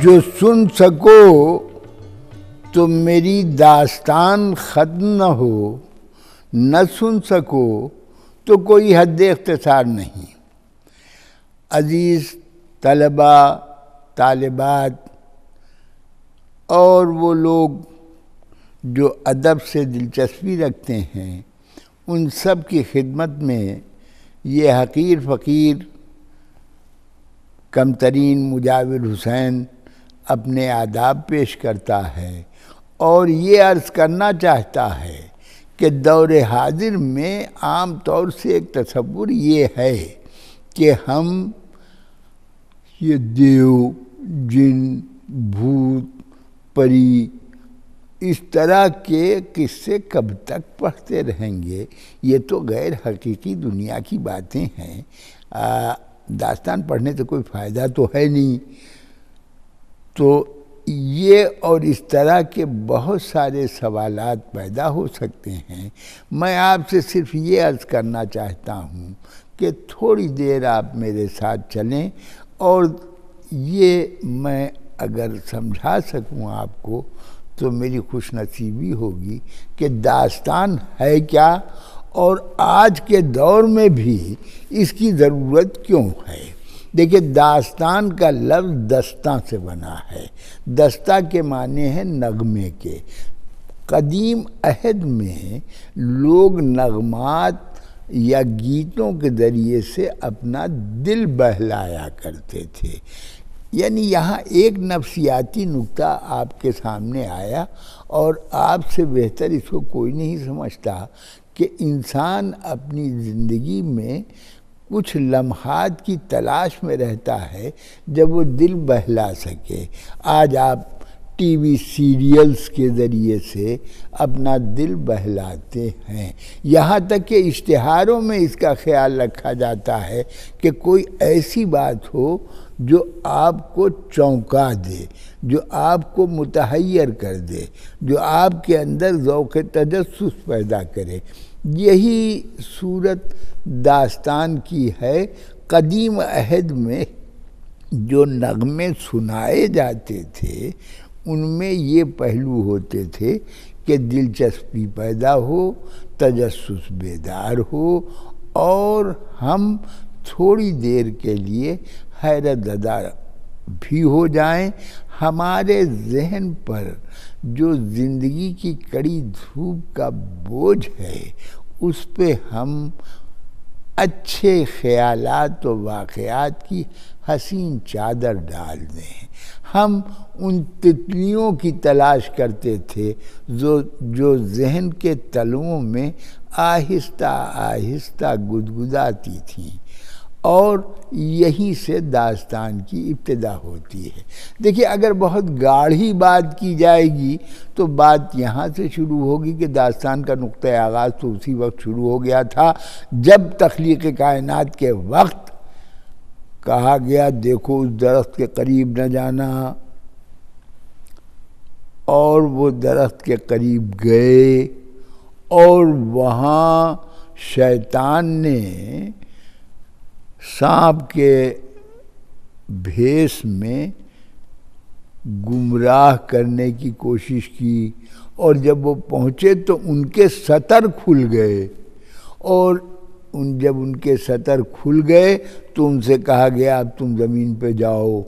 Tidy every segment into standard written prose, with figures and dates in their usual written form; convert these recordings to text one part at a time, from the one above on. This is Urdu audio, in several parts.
جو سن سکو تو میری داستان ختم نہ ہو، نہ سن سکو تو کوئی حد اختصار نہیں۔ عزیز طلبہ، طالبات اور وہ لوگ جو ادب سے دلچسپی رکھتے ہیں، ان سب کی خدمت میں یہ حقیر فقیر کم ترین مجاور حسین اپنے آداب پیش کرتا ہے اور یہ عرض کرنا چاہتا ہے کہ دور حاضر میں عام طور سے ایک تصور یہ ہے کہ ہم یہ دیو، جن، بھوت، پری اس طرح کے قصے کب تک پڑھتے رہیں گے؟ یہ تو غیر حقیقی دنیا کی باتیں ہیں، داستان پڑھنے سے کوئی فائدہ تو ہے نہیں۔ تو یہ اور اس طرح کے بہت سارے سوالات پیدا ہو سکتے ہیں۔ میں آپ سے صرف یہ عرض کرنا چاہتا ہوں کہ تھوڑی دیر آپ میرے ساتھ چلیں، اور یہ میں اگر سمجھا سکوں آپ کو تو میری خوش نصیبی ہوگی کہ داستان ہے کیا اور آج کے دور میں بھی اس کی ضرورت کیوں ہے۔ دیکھیں، داستان کا لفظ دستاں سے بنا ہے۔ دستہ کے معنی ہے نغمے کے۔ قدیم عہد میں لوگ نغمات یا گیتوں کے ذریعے سے اپنا دل بہلایا کرتے تھے۔ یعنی یہاں ایک نفسیاتی نکتہ آپ کے سامنے آیا، اور آپ سے بہتر اس کو کوئی نہیں سمجھتا کہ انسان اپنی زندگی میں کچھ لمحات کی تلاش میں رہتا ہے جب وہ دل بہلا سکے۔ آج آپ ٹی وی سیریلز کے ذریعے سے اپنا دل بہلاتے ہیں، یہاں تک کہ اشتہاروں میں اس کا خیال رکھا جاتا ہے کہ کوئی ایسی بات ہو جو آپ کو چونکا دے، جو آپ کو متحیر کر دے، جو آپ کے اندر ذوق تجسس پیدا کرے۔ یہی صورت داستان کی ہے۔ قدیم عہد میں جو نغمے سنائے جاتے تھے ان میں یہ پہلو ہوتے تھے کہ دلچسپی پیدا ہو، تجسس بیدار ہو، اور ہم تھوڑی دیر کے لیے حیرت زدہ بھی ہو جائیں۔ ہمارے ذہن پر جو زندگی کی کڑی دھوپ کا بوجھ ہے اس پہ ہم اچھے خیالات و واقعات کی حسین چادر ڈال دیں۔ ہم ان تتلیوں کی تلاش کرتے تھے جو ذہن کے تلوؤں میں آہستہ آہستہ گدگداتی تھیں، اور یہیں سے داستان کی ابتدا ہوتی ہے۔ دیکھیے، اگر بہت گاڑھی بات کی جائے گی تو بات یہاں سے شروع ہوگی کہ داستان کا نقطۂ آغاز تو اسی وقت شروع ہو گیا تھا جب تخلیق کائنات کے وقت کہا گیا دیکھو اس درخت کے قریب نہ جانا، اور وہ درخت کے قریب گئے، اور وہاں شیطان نے سانپ کے بھیس میں گمراہ کرنے کی کوشش کی، اور جب وہ پہنچے تو ان کے سطر کھل گئے، اور جب ان کے سطر کھل گئے تو ان سے کہا گیا اب تم زمین پہ جاؤ۔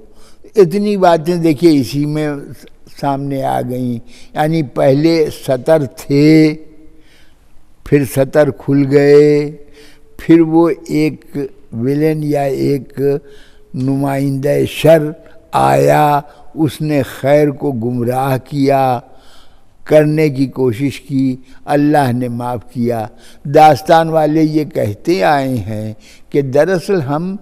اتنی باتیں دیکھیے اسی میں سامنے آ گئیں۔ یعنی پہلے سطر تھے، پھر سطر کھل گئے، پھر وہ ایک ویلن یا ایک نمائندہ شر آیا، اس نے خیر کو گمراہ کیا، کرنے کی کوشش کی، اللہ نے معاف کیا۔ داستان والے یہ کہتے آئے ہیں کہ دراصل ہم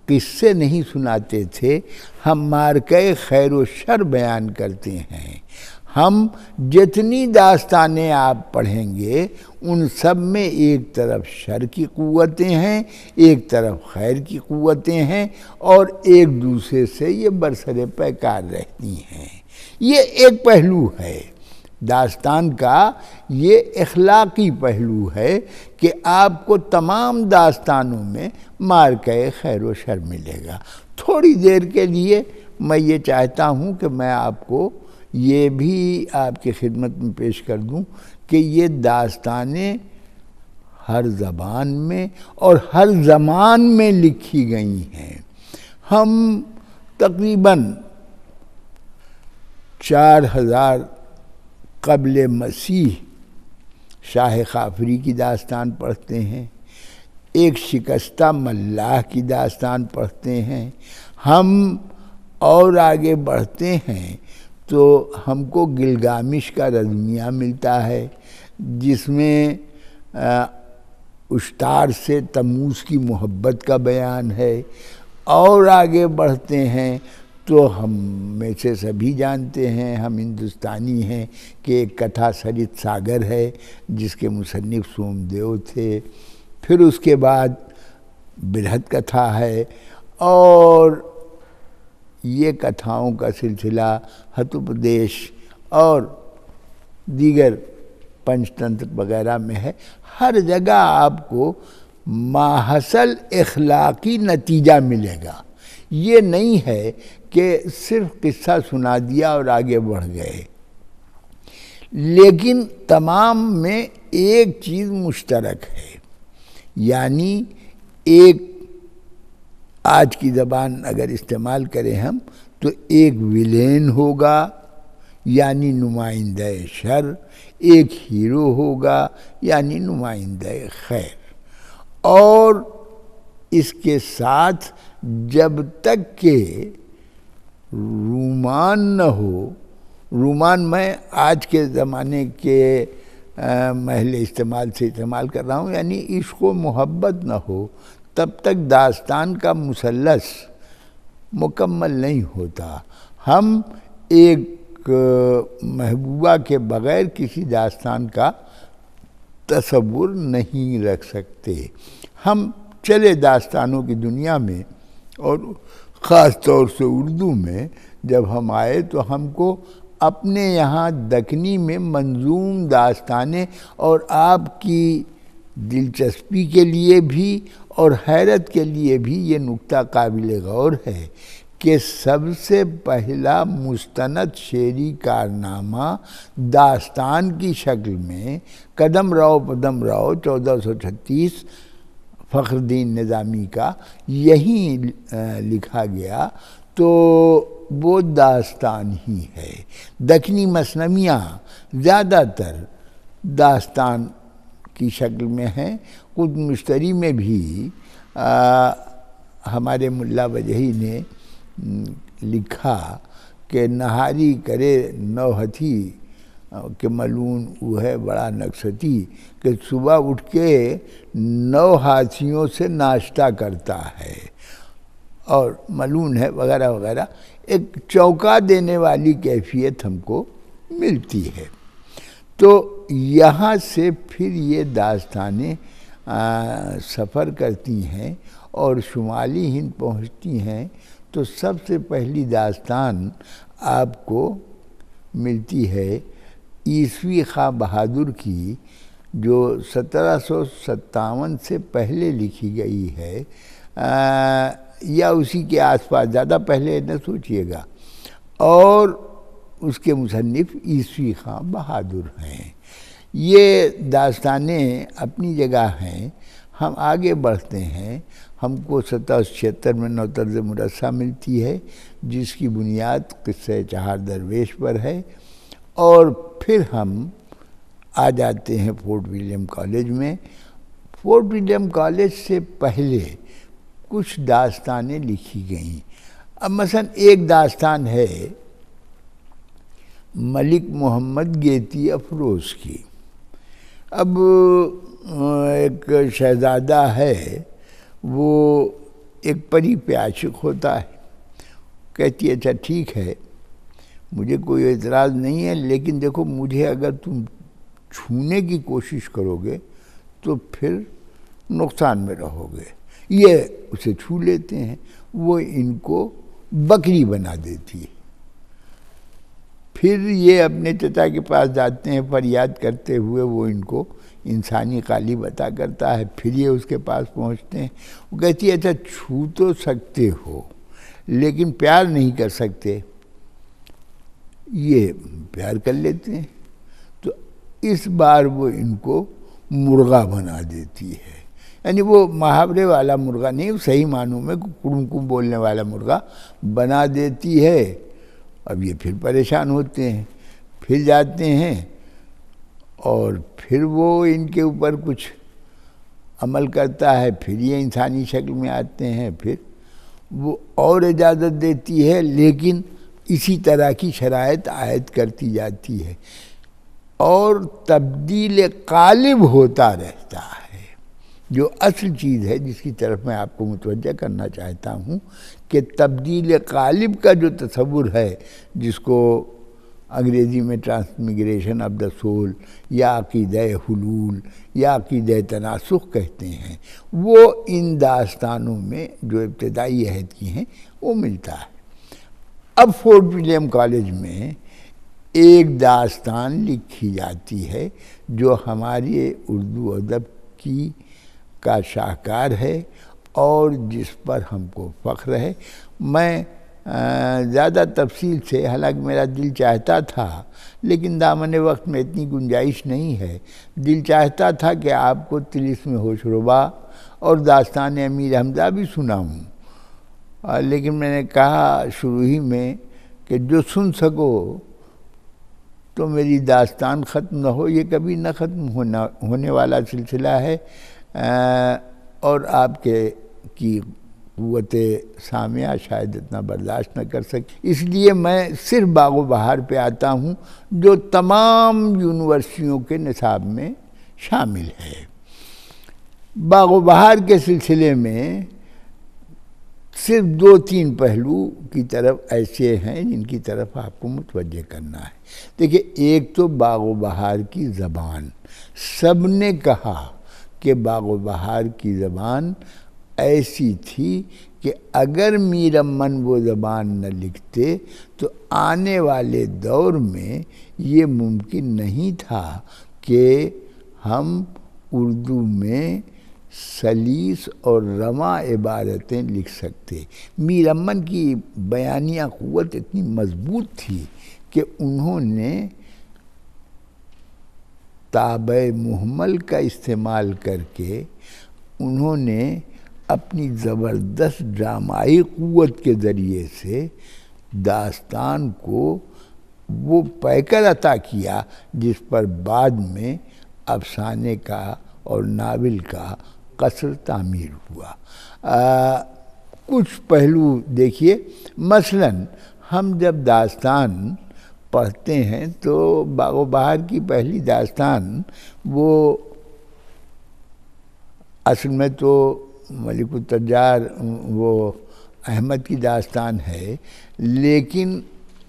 قصے نہیں سناتے تھے، ہم مارکہ خیر و شر بیان کرتے ہیں۔ ہم جتنی داستانیں آپ پڑھیں گے ان سب میں ایک طرف شر کی قوتیں ہیں، ایک طرف خیر کی قوتیں ہیں، اور ایک دوسرے سے یہ برسر پیکار رہتی ہیں۔ یہ ایک پہلو ہے داستان کا، یہ اخلاقی پہلو ہے کہ آپ کو تمام داستانوں میں مارکہ خیر و شر ملے گا۔ تھوڑی دیر کے لیے میں یہ چاہتا ہوں کہ میں آپ کو یہ بھی آپ کی خدمت میں پیش کر دوں کہ یہ داستانیں ہر زبان میں اور ہر زمان میں لکھی گئی ہیں۔ ہم تقریباً 4000 قبل مسیح شاہ خافری کی داستان پڑھتے ہیں، ایک شکستہ ملاح کی داستان پڑھتے ہیں۔ ہم اور آگے بڑھتے ہیں تو ہم کو گلگامش کا رزمیہ ملتا ہے، جس میں اشتار سے تموز کی محبت کا بیان ہے۔ اور آگے بڑھتے ہیں تو ہم میں سے سبھی جانتے ہیں، ہم ہندوستانی ہیں، کہ ایک کتھا سرت ساگر ہے جس کے مصنف سومدیو تھے۔ پھر اس کے بعد برہت کتھا ہے، اور یہ کتھاؤں کا سلسلہ ہتوپدیش اور دیگر پنچ تنتر وغیرہ میں ہے۔ ہر جگہ آپ کو ماحصل اخلاقی نتیجہ ملے گا۔ یہ نہیں ہے کہ صرف قصہ سنا دیا اور آگے بڑھ گئے، لیکن تمام میں ایک چیز مشترک ہے، یعنی ایک آج کی زبان اگر استعمال کریں ہم تو ایک ویلین ہوگا یعنی نمائندہ شر، ایک ہیرو ہوگا یعنی نمائندہ خیر، اور اس کے ساتھ جب تک کہ رومان نہ ہو، رومان میں آج کے زمانے کے محل استعمال سے استعمال کر رہا ہوں، یعنی عشق و محبت نہ ہو، تب تک داستان کا مثلث مکمل نہیں ہوتا۔ ہم ایک محبوبہ کے بغیر کسی داستان کا تصور نہیں رکھ سکتے۔ ہم چلے داستانوں کی دنیا میں، اور خاص طور سے اردو میں جب ہم آئے تو ہم کو اپنے یہاں دکنی میں منظوم داستانیں، اور آپ کی دلچسپی کے لیے بھی اور حیرت کے لیے بھی یہ نکتہ قابل غور ہے کہ سب سے پہلا مستند شعری کارنامہ داستان کی شکل میں قدم رہو پدم رہو 1436 فخر الدین نظامی کا یہیں لکھا گیا، تو وہ داستان ہی ہے۔ دکنی مثنویاں زیادہ تر داستان کی شکل میں ہیں۔ خود مشتری میں بھی ہمارے ملا وجہی نے لکھا کہ نہاری کرے نو ہتھی کہ ملون وہ ہے بڑا نکستی، کہ صبح اٹھ کے 9 ہاتھیوں سے ناشتہ کرتا ہے اور ملون ہے وغیرہ وغیرہ۔ ایک چونکا دینے والی کیفیت ہم کو ملتی ہے۔ تو یہاں سے پھر یہ داستانیں سفر کرتی ہیں اور شمالی ہند پہنچتی ہیں، تو سب سے پہلی داستان آپ کو ملتی ہے عیسوی خواہ بہادر کی، جو 1757 سے پہلے لکھی گئی ہے، یا اسی کے آس پاس، زیادہ پہلے نہ سوچئے گا، اور اس کے مصنف عیسوی خواہ بہادر ہیں۔ یہ داستانیں اپنی جگہ ہیں۔ ہم آگے بڑھتے ہیں، ہم کو 1776 میں نو طرز مرصع ملتی ہے، جس کی بنیاد قصہ چہار درویش پر ہے، اور پھر ہم آ جاتے ہیں فورٹ ولیم کالج میں۔ فورٹ ولیم کالج سے پہلے کچھ داستانیں لکھی گئیں۔ اب مثلا ایک داستان ہے ملک محمد گیتی افروز کی۔ اب ایک شہزادہ ہے، وہ ایک پری پہ عاشق ہوتا ہے، کہتی ہے اچھا ٹھیک ہے مجھے کوئی اعتراض نہیں ہے، لیکن دیکھو مجھے اگر تم چھونے کی کوشش کرو گے تو پھر نقصان میں رہو گے۔ یہ اسے چھو لیتے ہیں، وہ ان کو بکری بنا دیتی ہے۔ پھر یہ اپنے چچا کے پاس جاتے ہیں، فریاد کرتے ہوئے وہ ان کو انسانی قالب عطا کرتا ہے۔ پھر یہ اس کے پاس پہنچتے ہیں، وہ کہتی ہے اچھا چھو تو سکتے ہو، لیکن پیار نہیں کر سکتے، یہ پیار کر لیتے ہیں، تو اس بار وہ ان کو مرغا بنا دیتی ہے، یعنی وہ محاورے والا مرغا نہیں، صحیح معنوں میں کڑم بولنے والا مرغا بنا دیتی ہے۔ اب یہ پھر پریشان ہوتے ہیں، پھر جاتے ہیں اور پھر وہ ان کے اوپر کچھ عمل کرتا ہے، پھر یہ انسانی شکل میں آتے ہیں، پھر وہ اور اجازت دیتی ہے، لیکن اسی طرح کی شرائط عائد کرتی جاتی ہے اور تبدیل قالب ہوتا رہتا ہے۔ جو اصل چیز ہے جس کی طرف میں آپ کو متوجہ کرنا چاہتا ہوں کہ تبدیل قالب کا جو تصور ہے، جس کو انگریزی میں ٹرانسمیگریشن آف دا سول یا عقیدہ حلول یا عقیدہ تناسخ کہتے ہیں، وہ ان داستانوں میں جو ابتدائی عہد کی ہیں وہ ملتا ہے۔ اب فورٹ ولیم کالج میں ایک داستان لکھی جاتی ہے جو ہماری اردو ادب کا شاہکار ہے اور جس پر ہم کو فخر ہے۔ میں زیادہ تفصیل سے، حالانکہ میرا دل چاہتا تھا لیکن دامن وقت میں اتنی گنجائش نہیں ہے، دل چاہتا تھا کہ آپ کو طلسم ہوش ربا اور داستان امیر حمزہ بھی سناؤں، لیکن میں نے کہا شروع ہی میں کہ جو سن سکو تو میری داستان ختم نہ ہو، یہ کبھی نہ ختم ہونے والا سلسلہ ہے، اور آپ کی قوت سامعہ شاید اتنا برداشت نہ کر سکے، اس لیے میں صرف باغ و بہار پہ آتا ہوں جو تمام یونیورسٹیوں کے نصاب میں شامل ہے۔ باغ و بہار کے سلسلے میں صرف 2-3 پہلو کی طرف ایسے ہیں جن کی طرف آپ کو متوجہ کرنا ہے۔ دیکھیں، ایک تو باغ و بہار کی زبان، سب نے کہا کہ باغ و بہار کی زبان ایسی تھی کہ اگر میر امن وہ زبان نہ لکھتے تو آنے والے دور میں یہ ممکن نہیں تھا کہ ہم اردو میں سلیس اور رواں عبارتیں لکھ سکتے۔ میر امن کی بیانیہ قوت اتنی مضبوط تھی کہ انہوں نے تابع محمل کا استعمال کر کے انہوں نے اپنی زبردست ڈرامائی قوت کے ذریعے سے داستان کو وہ پیکر عطا کیا جس پر بعد میں افسانے کا اور ناول کا قصر تعمیر ہوا۔ کچھ پہلو دیکھیے، مثلاً ہم جب داستان پڑھتے ہیں تو باغ و بہار کی پہلی داستان وہ اصل میں تو ملک التجار وہ احمد کی داستان ہے، لیکن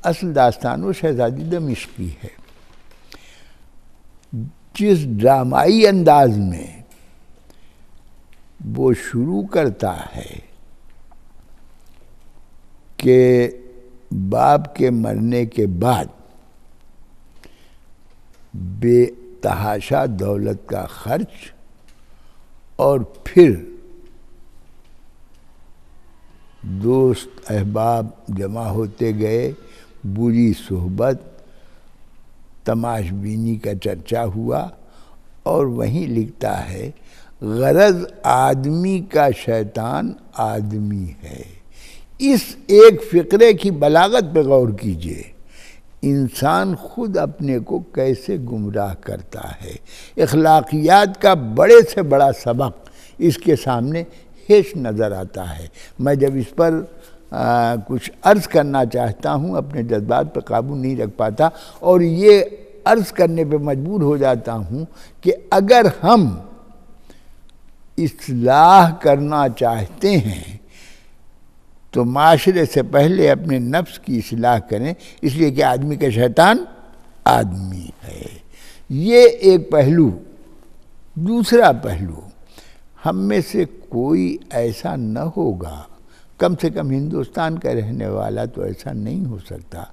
اصل داستان وہ شہزادی دمشقی ہے۔ جس ڈرامائی انداز میں وہ شروع کرتا ہے کہ باپ کے مرنے کے بعد بے تحاشا دولت کا خرچ اور پھر دوست احباب جمع ہوتے گئے، بری صحبت، تماش بینی کا چرچا ہوا، اور وہیں لکھتا ہے غرض آدمی کا شیطان آدمی ہے۔ اس ایک فقرے کی بلاغت پہ غور کیجئے، انسان خود اپنے کو کیسے گمراہ کرتا ہے۔ اخلاقیات کا بڑے سے بڑا سبق اس کے سامنے ہیچ نظر آتا ہے۔ میں جب اس پر کچھ عرض کرنا چاہتا ہوں اپنے جذبات پہ قابو نہیں رکھ پاتا اور یہ عرض کرنے پہ مجبور ہو جاتا ہوں کہ اگر ہم اصلاح کرنا چاہتے ہیں تو معاشرے سے پہلے اپنے نفس کی اصلاح کریں، اس لیے کہ آدمی کا شیطان آدمی ہے۔ یہ ایک پہلو۔ دوسرا پہلو، ہم میں سے کوئی ایسا نہ ہوگا، کم سے کم ہندوستان کا رہنے والا تو ایسا نہیں ہو سکتا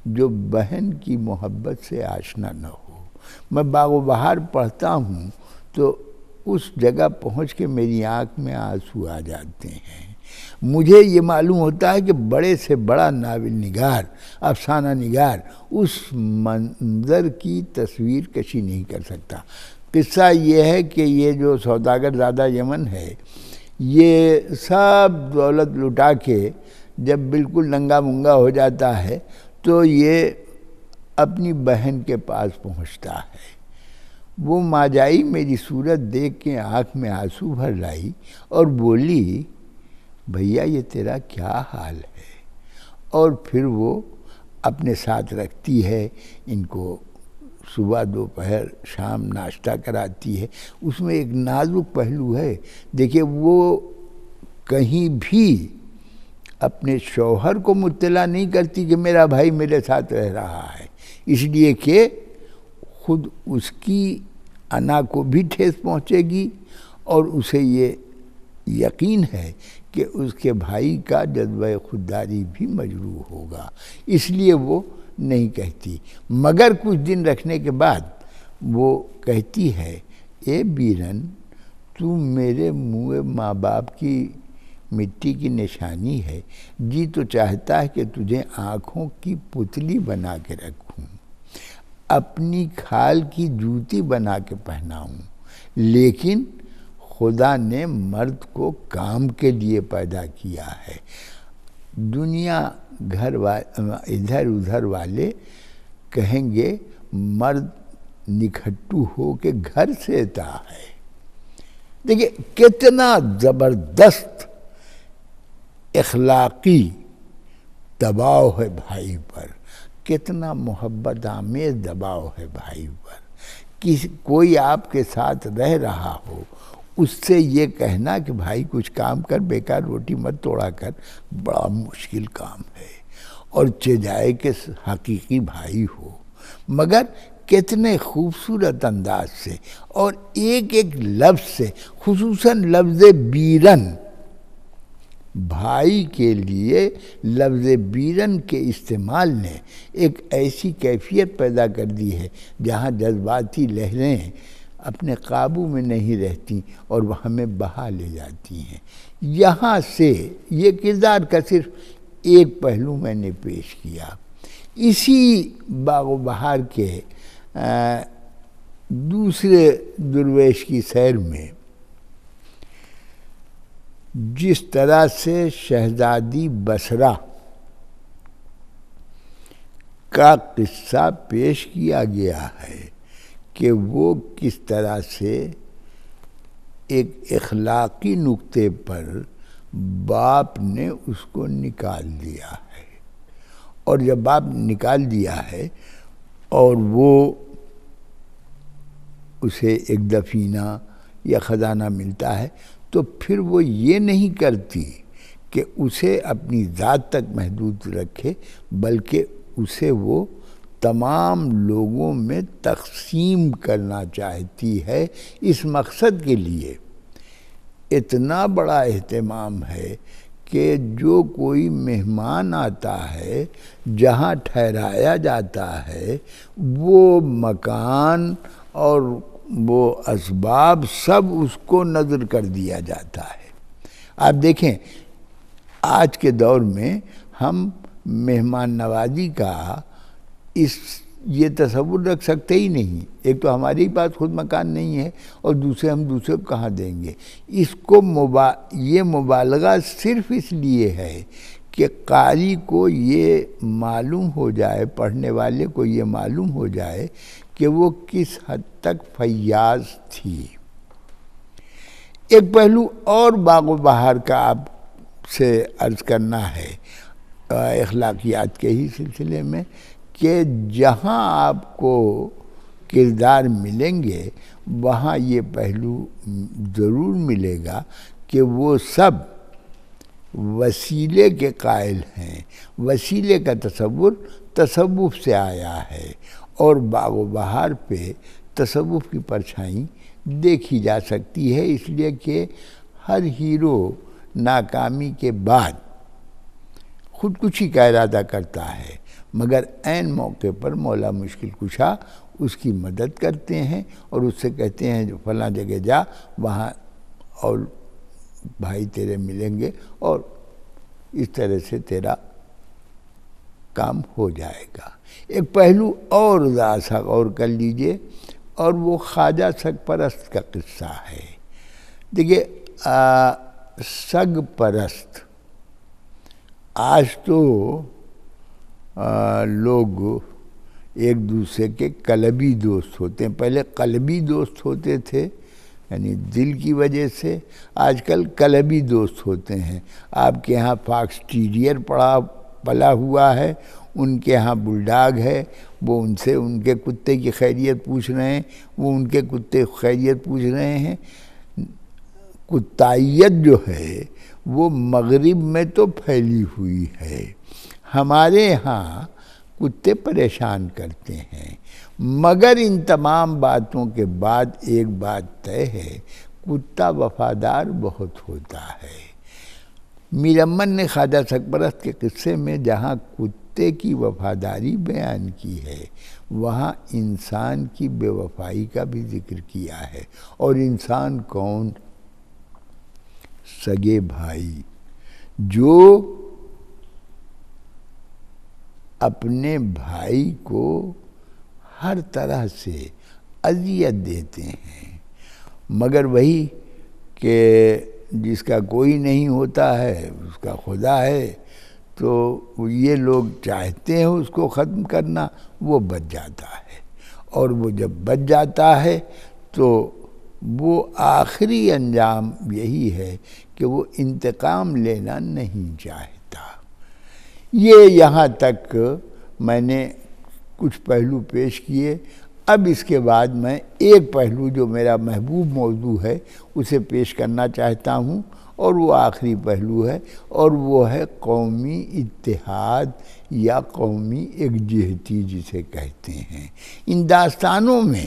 جو بہن کی محبت سے آشنا نہ ہو۔ میں باغ و بہار پڑھتا ہوں تو اس جگہ پہنچ کے میری آنکھ میں آنسو آ جاتے ہیں مجھے یہ معلوم ہوتا ہے کہ بڑے سے بڑا ناول نگار، افسانہ نگار اس منظر کی تصویر کشی نہیں کر سکتا۔ قصہ یہ ہے کہ یہ جو سوداگر زادہ یمن ہے، یہ سب دولت لٹا کے جب بالکل ننگا منگا ہو جاتا ہے تو یہ اپنی بہن کے پاس پہنچتا ہے۔ وہ ماجائی میری صورت دیکھ کے آنکھ میں آنسو بھر لائی اور بولی، بھیا یہ تیرا کیا حال ہے؟ اور پھر وہ اپنے ساتھ رکھتی ہے، ان کو صبح دوپہر شام ناشتہ کراتی ہے۔ اس میں ایک نازک پہلو ہے، دیکھیے وہ کہیں بھی اپنے شوہر کو مطلع نہیں کرتی کہ میرا بھائی میرے ساتھ رہ رہا ہے، اس لیے کہ خود اس کی انا کو بھی ٹھیس پہنچے گی اور اسے یہ یقین ہے کہ اس کے بھائی کا جذبہ خودداری بھی مجروح ہوگا، اس لیے وہ نہیں کہتی۔ مگر کچھ دن رکھنے کے بعد وہ کہتی ہے، اے بیرن تو میرے منہ ماں باپ کی مٹی کی نشانی ہے، جی تو چاہتا ہے کہ تجھے آنکھوں کی پتلی بنا کے رکھوں، اپنی کھال کی جوتی بنا کے پہناؤں، لیکن خدا نے مرد کو کام کے لیے پیدا کیا ہے۔ دنیا گھر ادھر ادھر والے کہیں گے مرد نکھٹو ہو کے گھر سیتا ہے۔ دیکھیے کتنا زبردست اخلاقی دباؤ ہے بھائی پر، کتنا محبت آمیز دباؤ ہے بھائی پر۔ کوئی آپ کے ساتھ رہ رہا ہو، اس سے یہ کہنا کہ بھائی کچھ کام کر، بیکار روٹی مت توڑا کر، بڑا مشکل کام ہے، اور چجائے کہ حقیقی بھائی ہو۔ مگر کتنے خوبصورت انداز سے اور ایک ایک لفظ سے، خصوصاً لفظ بیرن، بھائی کے لیے لفظ بیرن کے استعمال نے ایک ایسی کیفیت پیدا کر دی ہے جہاں جذباتی لہریں اپنے قابو میں نہیں رہتی اور وہ ہمیں بہا لے جاتی ہیں۔ یہاں سے یہ کردار کا صرف ایک پہلو میں نے پیش کیا۔ اسی باغ و بہار کے دوسرے درویش کی سیر میں جس طرح سے شہزادی بصرہ کا قصہ پیش کیا گیا ہے کہ وہ کس طرح سے ایک اخلاقی نقطے پر باپ نے اس کو نکال دیا ہے، اور جب باپ نکال دیا ہے اور وہ اسے ایک دفینہ یا خزانہ ملتا ہے تو پھر وہ یہ نہیں کرتی کہ اسے اپنی ذات تک محدود رکھے، بلکہ اسے وہ تمام لوگوں میں تقسیم کرنا چاہتی ہے۔ اس مقصد کے لیے اتنا بڑا اہتمام ہے کہ جو کوئی مہمان آتا ہے، جہاں ٹھہرایا جاتا ہے، وہ مکان اور وہ اسباب سب اس کو نظر کر دیا جاتا ہے۔ آپ دیکھیں آج کے دور میں ہم مہمان نوازی کا یہ تصور رکھ سکتے ہی نہیں۔ ایک تو ہمارے پاس خود مکان نہیں ہے، اور دوسرے ہم دوسرے کو کہاں دیں گے۔ اس کو یہ مبالغہ صرف اس لیے ہے کہ قاری کو یہ معلوم ہو جائے، پڑھنے والے کو یہ معلوم ہو جائے کہ وہ کس حد تک فیاض تھی۔ ایک پہلو اور باغ و بہار کا آپ سے عرض کرنا ہے اخلاقیات کے ہی سلسلے میں، کہ جہاں آپ کو کردار ملیں گے وہاں یہ پہلو ضرور ملے گا کہ وہ سب وسیلے کے قائل ہیں۔ وسیلے کا تصور تصوف سے آیا ہے، اور باغ و بہار پہ تصوف کی پرچھائی دیکھی جا سکتی ہے، اس لیے کہ ہر ہیرو ناکامی کے بعد خودکشی کا ارادہ کرتا ہے، مگر عین موقع پر مولا مشکل کشا اس کی مدد کرتے ہیں اور اس سے کہتے ہیں جو فلاں جگہ جا، وہاں اور بھائی تیرے ملیں گے اور اس طرح سے تیرا کام ہو جائے گا۔ ایک پہلو اور ذرا سا غور کر لیجئے، اور وہ خواجہ سگ پرست کا قصہ ہے۔ دیکھیے سگ پرست، آج تو لوگ ایک دوسرے کے قلبی دوست ہوتے ہیں، پہلے قلبی دوست ہوتے تھے یعنی دل کی وجہ سے، آج کل قلبی دوست ہوتے ہیں۔ آپ کے ہاں فاکس ٹیریئر پلا ہوا ہے، ان کے ہاں بلڈاگ ہے، وہ ان سے ان کے کتے کی خیریت پوچھ رہے ہیں، وہ ان کے کتے کی خیریت پوچھ رہے ہیں۔ کتائیت جو ہے وہ مغرب میں تو پھیلی ہوئی ہے، ہمارے ہاں کتے پریشان کرتے ہیں، مگر ان تمام باتوں کے بعد ایک بات طے ہے، کتا وفادار بہت ہوتا ہے۔ میر امن نے خواجہ سگ پرست کے قصے میں جہاں کتے کی وفاداری بیان کی ہے، وہاں انسان کی بے وفائی کا بھی ذکر کیا ہے۔ اور انسان کون؟ سگے بھائی، جو اپنے بھائی کو ہر طرح سے اذیت دیتے ہیں، مگر وہی کہ جس کا کوئی نہیں ہوتا ہے اس کا خدا ہے، تو یہ لوگ چاہتے ہیں اس کو ختم کرنا، وہ بچ جاتا ہے، اور وہ جب بچ جاتا ہے تو وہ آخری انجام یہی ہے کہ وہ انتقام لینا نہیں چاہتا۔ یہ یہاں تک میں نے کچھ پہلو پیش کیے۔ اب اس کے بعد میں ایک پہلو جو میرا محبوب موضوع ہے اسے پیش کرنا چاہتا ہوں، اور وہ آخری پہلو ہے، اور وہ ہے قومی اتحاد یا قومی یکجہتی جسے کہتے ہیں۔ ان داستانوں میں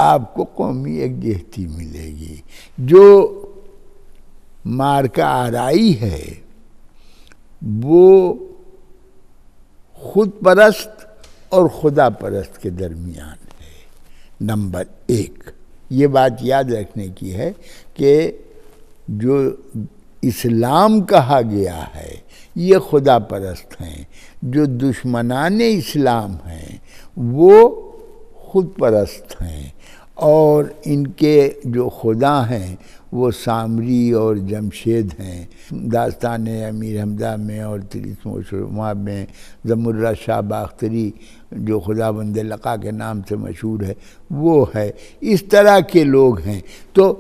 آپ کو قومی یکجہتی ملے گی۔ جو مارکہ آرائی ہے وہ خود پرست اور خدا پرست کے درمیان ہے۔ نمبر ایک، یہ بات یاد رکھنے کی ہے کہ جو اسلام کہا گیا ہے یہ خدا پرست ہیں، جو دشمنان اسلام ہیں وہ خود پرست ہیں، اور ان کے جو خدا ہیں وہ سامری اور جمشید ہیں۔ داستان امیر حمزہ میں اور طلسم و شمع میں زمرہ شاہ باختری جو خداوند لقا کے نام سے مشہور ہے وہ ہے، اس طرح کے لوگ ہیں۔ تو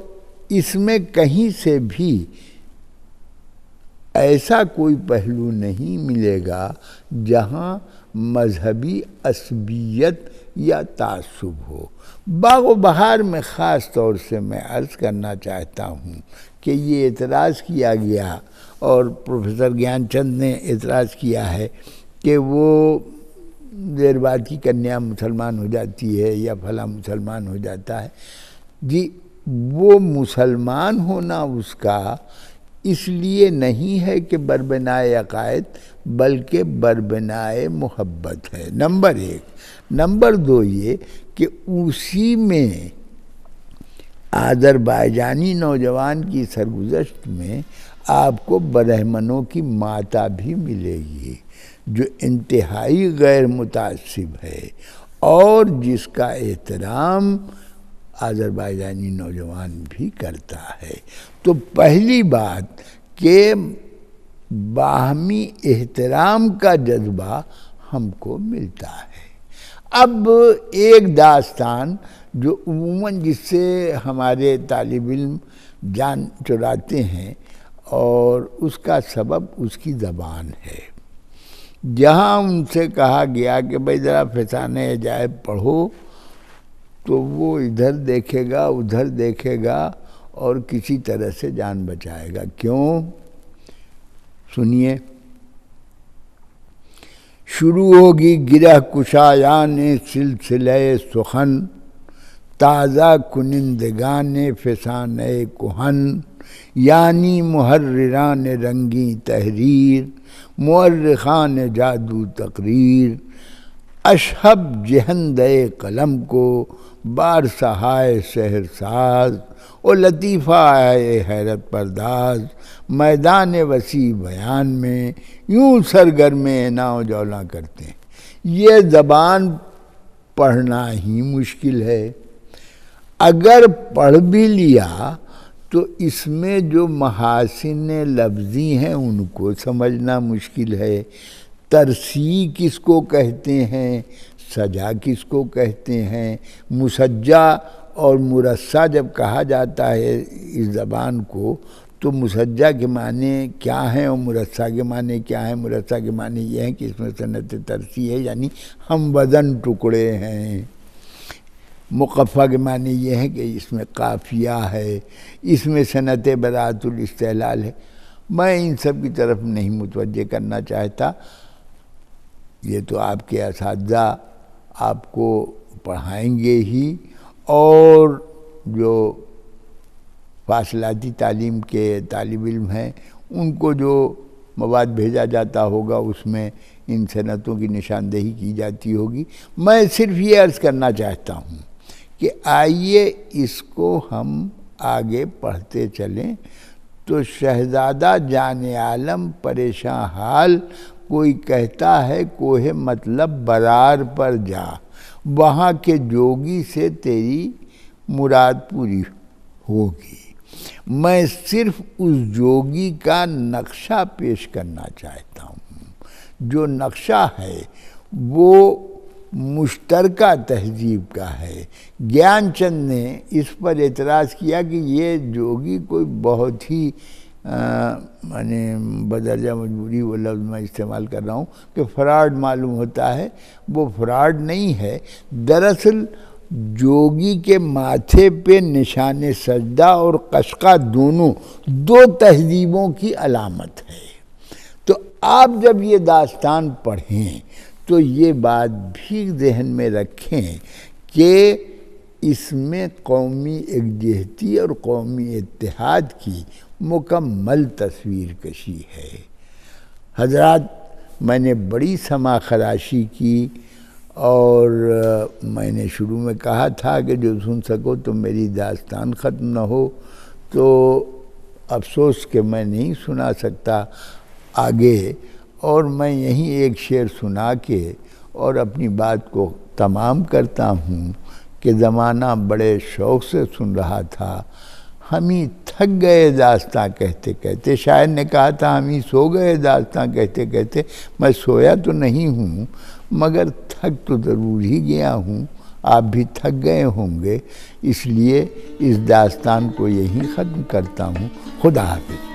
اس میں کہیں سے بھی ایسا کوئی پہلو نہیں ملے گا جہاں مذہبی عصبیت یا تعصب ہو۔ باغ و بہار میں خاص طور سے میں عرض کرنا چاہتا ہوں کہ یہ اعتراض کیا گیا، اور پروفیسر گیان چند نے اعتراض کیا ہے کہ وہ دیر بعد کی کنیا مسلمان ہو جاتی ہے یا فلاں مسلمان ہو جاتا ہے۔ جی، وہ مسلمان ہونا اس کا اس لیے نہیں ہے کہ بربنائے عقائد، بلکہ بربنائے محبت ہے، نمبر ایک۔ نمبر دو یہ کہ اسی میں آذربائیجانی نوجوان کی سرگزشت میں آپ کو برہمنوں کی ماتا بھی ملے گی جو انتہائی غیر متعصب ہے، اور جس کا احترام آذربائیجانی نوجوان بھی کرتا ہے۔ تو پہلی بات کہ باہمی احترام کا جذبہ ہم کو ملتا ہے۔ اب ایک داستان جو عموماً جس سے ہمارے طالب علم جان چراتے ہیں، اور اس کا سبب اس کی زبان ہے۔ جہاں ان سے کہا گیا کہ بھائی ذرا فسانہ عجائب پڑھو، تو وہ ادھر دیکھے گا ادھر دیکھے گا اور کسی طرح سے جان بچائے گا۔ کیوں؟ سنیے، شروع ہوگی گرہ کشایان سلسلہ سخن، تازہ کنندگان فسانہ کہن، یعنی محرران رنگی تحریر، مورخان جادو تقریر، اشہب جہندے قلم کو بار سہائے سحر ساز، او لطیفہ آئے حیرت پرداز، میدان وسیع بیان میں یوں سرگرم ناؤ جولاں کرتے ہیں۔ یہ زبان پڑھنا ہی مشکل ہے، اگر پڑھ بھی لیا تو اس میں جو محاسن لفظی ہیں ان کو سمجھنا مشکل ہے۔ ترسیع کس کو کہتے ہیں، سجا کس کو کہتے ہیں، مسجع اور مرصع جب کہا جاتا ہے اس زبان کو تو مسجع کے معنی کیا ہیں اور مرصع کے معنی کیا ہیں؟ مرصع کے معنی یہ ہیں کہ اس میں صنعت ترسیع ہے، یعنی ہم وزن ٹکڑے ہیں۔ مقفع کے معنی یہ ہے کہ اس میں قافیہ ہے، اس میں صنعت براءت الاستحلال ہے۔ میں ان سب کی طرف نہیں متوجہ کرنا چاہتا، یہ تو آپ کے اساتذہ آپ کو پڑھائیں گے ہی، اور جو فاصلاتی تعلیم کے طالب علم ہیں ان کو جو مواد بھیجا جاتا ہوگا اس میں ان صنعتوں کی نشاندہی کی جاتی ہوگی۔ میں صرف یہ عرض کرنا چاہتا ہوں کہ آئیے اس کو ہم آگے پڑھتے چلیں۔ تو شہزادہ جان عالم پریشان حال، کوئی کہتا ہے کوہ مطلب برار پر جا، وہاں کے جوگی سے تیری مراد پوری ہوگی۔ میں صرف اس جوگی کا نقشہ پیش کرنا چاہتا ہوں، جو نقشہ ہے وہ مشترکہ تہذیب کا ہے۔ گیان چند نے اس پر اعتراض کیا کہ یہ جوگی کوئی بہت ہی بدرجہ مجبوری وہ لفظ میں استعمال کر رہا ہوں کہ فراڈ معلوم ہوتا ہے۔ وہ فراڈ نہیں ہے، دراصل جوگی کے ماتھے پہ نشان سجدہ اور قشقہ دونوں دو تہذیبوں کی علامت ہے۔ تو آپ جب یہ داستان پڑھیں تو یہ بات بھی ذہن میں رکھیں کہ اس میں قومی یکجہتی اور قومی اتحاد کی مکمل تصویر کشی ہے۔ حضرات، میں نے بڑی سما خراشی کی اور میں نے شروع میں کہا تھا کہ جو سن سکو تو میری داستان ختم نہ ہو، تو افسوس کہ میں نہیں سنا سکتا آگے، اور میں یہیں ایک شعر سنا کے اور اپنی بات کو تمام کرتا ہوں کہ زمانہ بڑے شوق سے سن رہا تھا، ہم ہی تھک گئے داستاں کہتے کہتے۔ شاعر نے کہا تھا ہم ہی سو گئے داستاں کہتے کہتے۔ میں سویا تو نہیں ہوں مگر تھک تو ضرور ہی گیا ہوں، آپ بھی تھک گئے ہوں گے، اس لیے اس داستان کو یہیں ختم کرتا ہوں۔ خدا حافظ۔